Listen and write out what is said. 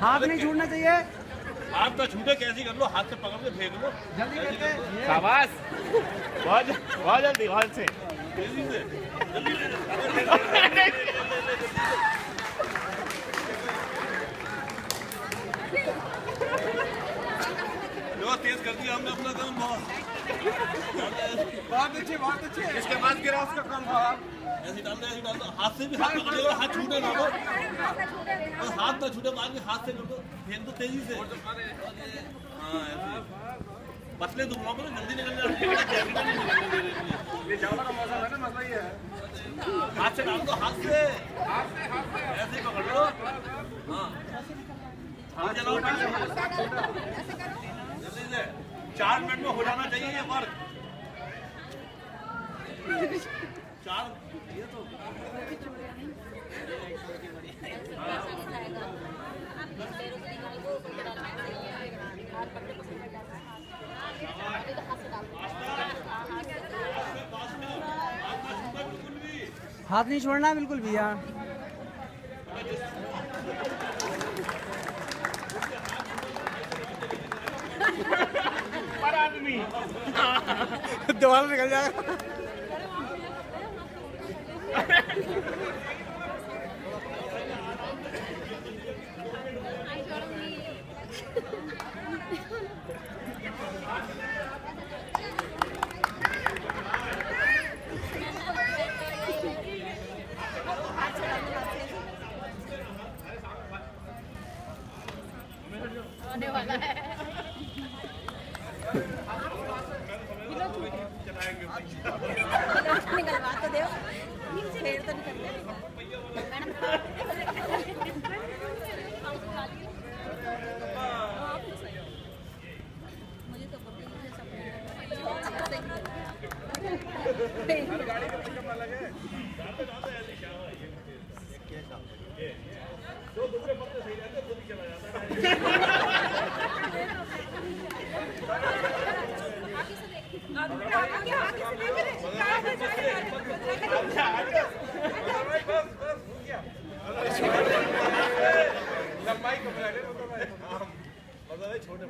हाथ नहीं छूटना चाहिए। हाथ तो छूटे कैसे कर लो, हाथ से पकड़ के फेंक लो जल्दी करके। शाबाश, बहुत जल्दी, बहुत से तेजी से तेज कर दिया हमने अपना काम। बहुत अच्छे, बहुत अच्छे। इसके बाद गिरा उसका काम। ऐसे डालना, ऐसे डालना, हाथ से भी हाथ पकड़ लो, हाथ छूटे ना लो, हाथ ना छूटे, बाद में हाथ से कर दो, फेंक दो तेजी से। हाँ ऐसे पतले तुम लोग जल्दी निकल जाते हैं। ये जावड़ा का मौसम है ना, मसला ही है। हाथ से डाल दो, हाथ से ऐसे पकड़ लो। हाँ हाँ चलाओ, जल्दी से 4 मिनट में हो जाना चाहिए ये वर्क। 4 ये तो हाथ नहीं छोड़ना बिल्कुल भी यार। पर आदमी दोबारा निकल जाएगा। होने वाला है। निकलवा तो दो, फिर तो निकल मुझे तो दूसरे पत्ते सही रहते, खुद ही चला जाता है। लंबाई को छोटे